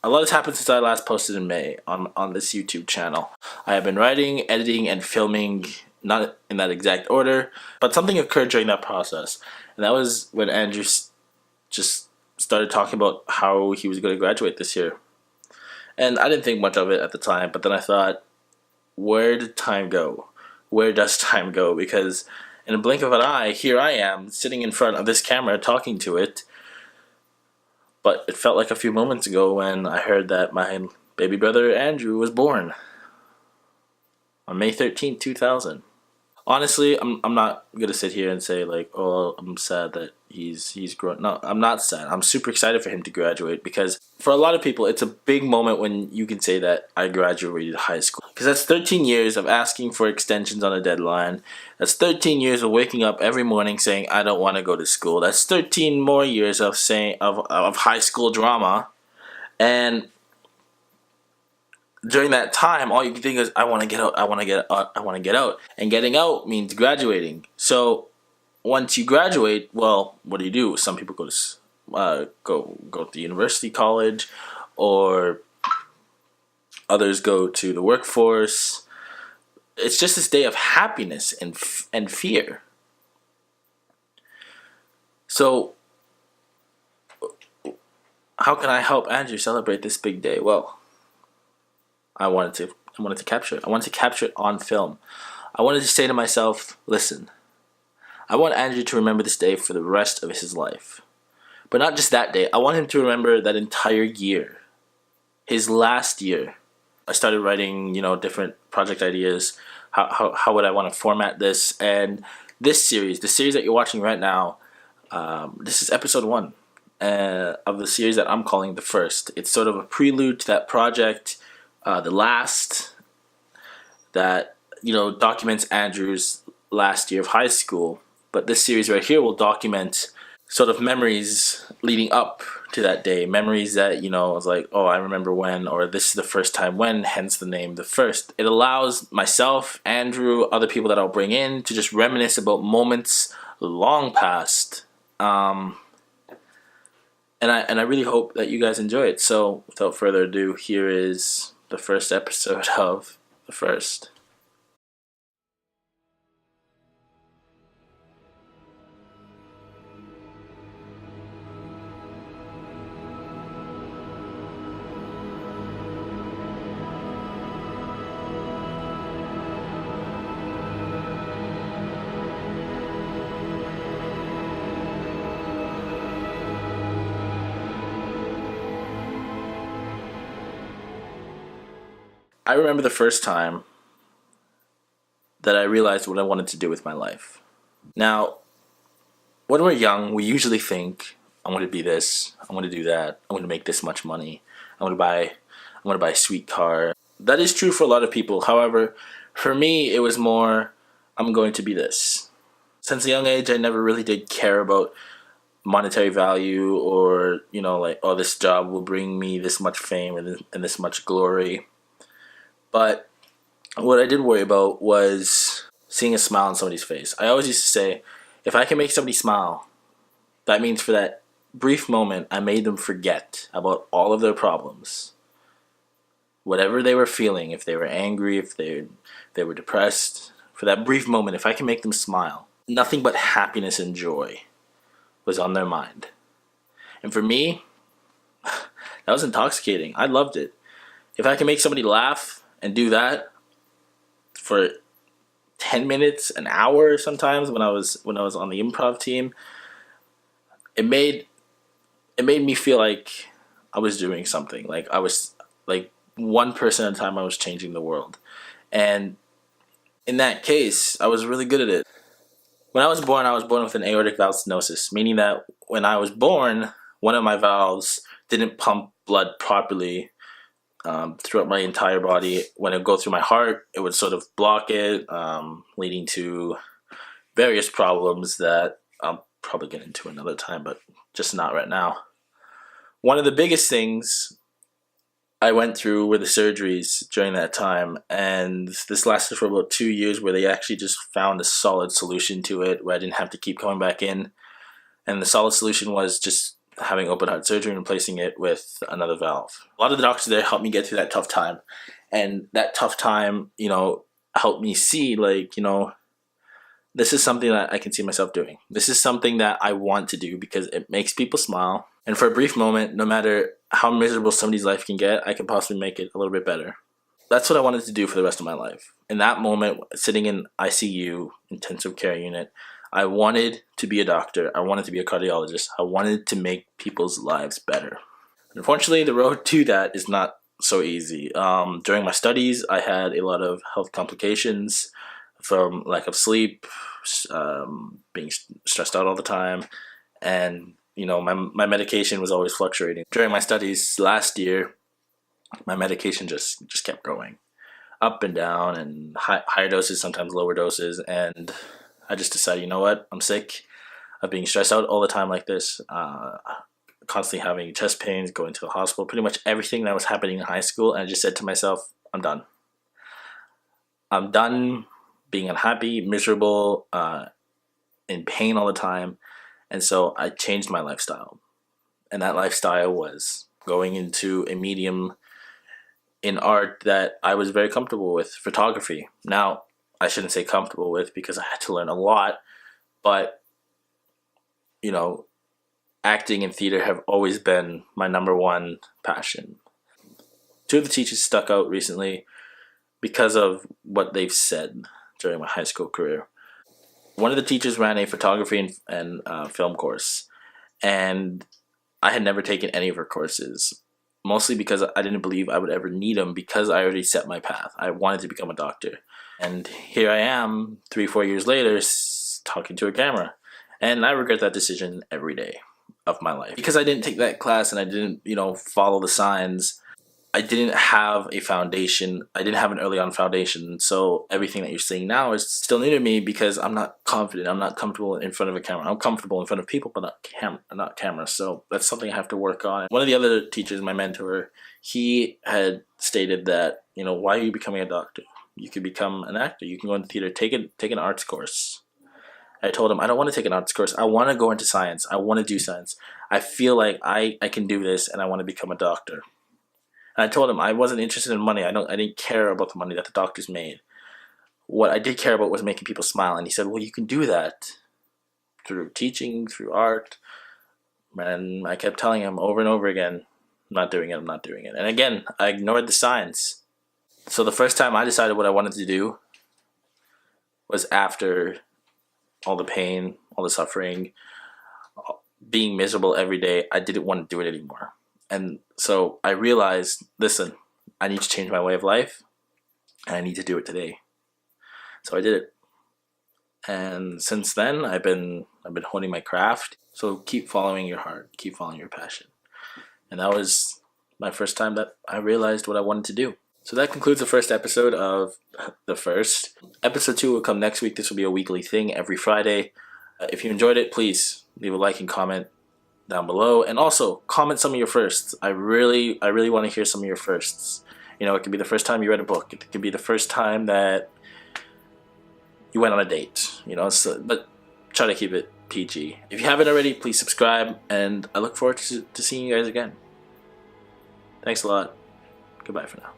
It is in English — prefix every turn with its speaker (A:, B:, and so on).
A: a lot has happened since I last posted in May on this YouTube channel. I have been writing, editing, and filming, not in that exact order, but something occurred during that process. And that was when Andrew just started talking about how he was going to graduate this year. And I didn't think much of it at the time, but then I thought, where did time go? Where does time go? Because in a blink of an eye, here I am sitting in front of this camera talking to it. But it felt like a few moments ago when I heard that my baby brother Andrew was born on May 13th, 2000. Honestly, I'm not gonna sit here and say like, oh, I'm sad that he's grown. No, I'm not sad. I'm super excited for him to graduate because for a lot of people, it's a big moment when you can say that I graduated high school because that's 13 years of asking for extensions on a deadline. That's 13 years of waking up every morning saying I don't want to go to school. That's 13 more years of saying of high school drama, and during that time, all you can think is, I want to get out, I want to get out, I want to get out. And getting out means graduating. So once you graduate, well, what do? Some people go to go to university, college, or others go to the workforce. It's just this day of happiness and fear. So how can I help Andrew celebrate this big day? Well, I wanted to capture it. I wanted to capture it on film. I wanted to say to myself, listen, I want Andrew to remember this day for the rest of his life. But not just that day. I want him to remember that entire year. His last year. I started writing, different project ideas. How would I want to format this? And this series, the series that you're watching right now, this is episode 1 of the series that I'm calling The First. It's sort of a prelude to that project. The last that documents Andrew's last year of high school, but this series right here will document sort of memories leading up to that day, memories that was like, oh, I remember when, or this is the first time when, hence the name The First. It allows myself, Andrew, other people that I'll bring in to just reminisce about moments long past, and I really hope that you guys enjoy it. So without further ado, here is the first episode of The First. I remember the first time that I realized what I wanted to do with my life. Now, when we're young, we usually think, I want to be this, I want to do that, I want to make this much money, I want to buy a sweet car. That is true for a lot of people. However, for me, it was more, I'm going to be this. Since a young age, I never really did care about monetary value or, like, oh, this job will bring me this much fame and this much glory. But what I did worry about was seeing a smile on somebody's face. I always used to say, if I can make somebody smile, that means for that brief moment, I made them forget about all of their problems. Whatever they were feeling, if they were angry, if they were depressed, for that brief moment, if I can make them smile, nothing but happiness and joy was on their mind. And for me, that was intoxicating. I loved it. If I can make somebody laugh and do that for 10 minutes, an hour sometimes when I was on the improv team, it made me feel like I was doing something. Like I was like 1% at a time I was changing the world. And in that case, I was really good at it. When I was born with an aortic valve stenosis, meaning that when I was born, one of my valves didn't pump blood properly throughout my entire body. When it would go through my heart, it would sort of block it, leading to various problems that I'll probably get into another time, but just not right now. One of the biggest things I went through were the surgeries during that time, and this lasted for about 2 years where they actually just found a solid solution to it, where I didn't have to keep coming back in. And the solid solution was just having open heart surgery and replacing it with another valve. A lot of the doctors there helped me get through that tough time, and that tough time, helped me see, like, this is something that I can see myself doing. This is something that I want to do because it makes people smile. And for a brief moment, no matter how miserable somebody's life can get, I can possibly make it a little bit better. That's what I wanted to do for the rest of my life. In that moment, sitting in ICU, intensive care unit, I wanted to be a doctor. I wanted to be a cardiologist. I wanted to make people's lives better. Unfortunately, the road to that is not so easy. During my studies, I had a lot of health complications from lack of sleep, being stressed out all the time, and my medication was always fluctuating. During my studies last year, my medication just kept going up and down, and higher doses, sometimes lower doses, and I just decided, you know what, I'm sick of being stressed out all the time like this, constantly having chest pains, going to the hospital, pretty much everything that was happening in high school, and I just said to myself, I'm done. I'm done being unhappy, miserable, in pain all the time. And so I changed my lifestyle. And that lifestyle was going into a medium in art that I was very comfortable with, photography. Now, I shouldn't say comfortable with because I had to learn a lot, but, acting and theater have always been my number one passion. Two of the teachers stuck out recently because of what they've said during my high school career. One of the teachers ran a photography and film course, and I had never taken any of her courses, mostly because I didn't believe I would ever need them because I already set my path. I wanted to become a doctor. And here I am, 3-4 years later, talking to a camera. And I regret that decision every day of my life. Because I didn't take that class and I didn't, follow the signs, I didn't have a foundation. I didn't have an early on foundation. So everything that you're seeing now is still new to me because I'm not confident. I'm not comfortable in front of a camera. I'm comfortable in front of people, but not camera. So that's something I have to work on. One of the other teachers, my mentor, he had stated that, why are you becoming a doctor? You could become an actor. You can go into theater, take an arts course. I told him, I don't want to take an arts course. I want to go into science. I want to do science. I feel like I can do this and I want to become a doctor. And I told him I wasn't interested in money. I didn't care about the money that the doctors made. What I did care about was making people smile. And he said, well, you can do that through teaching, through art. And I kept telling him over and over again, I'm not doing it. And again, I ignored the signs. So the first time I decided what I wanted to do was after all the pain, all the suffering, being miserable every day. I didn't want to do it anymore. And so I realized, listen, I need to change my way of life and I need to do it today. So I did it. And since then, I've been honing my craft. So keep following your heart, keep following your passion. And that was my first time that I realized what I wanted to do. So that concludes the first episode of The First. Episode 2 will come next week. This will be a weekly thing every Friday. If you enjoyed it, please leave a like and comment down below. And also, comment some of your firsts. I really want to hear some of your firsts. It could be the first time you read a book. It could be the first time that you went on a date. But try to keep it PG. If you haven't already, please subscribe. And I look forward to seeing you guys again. Thanks a lot. Goodbye for now.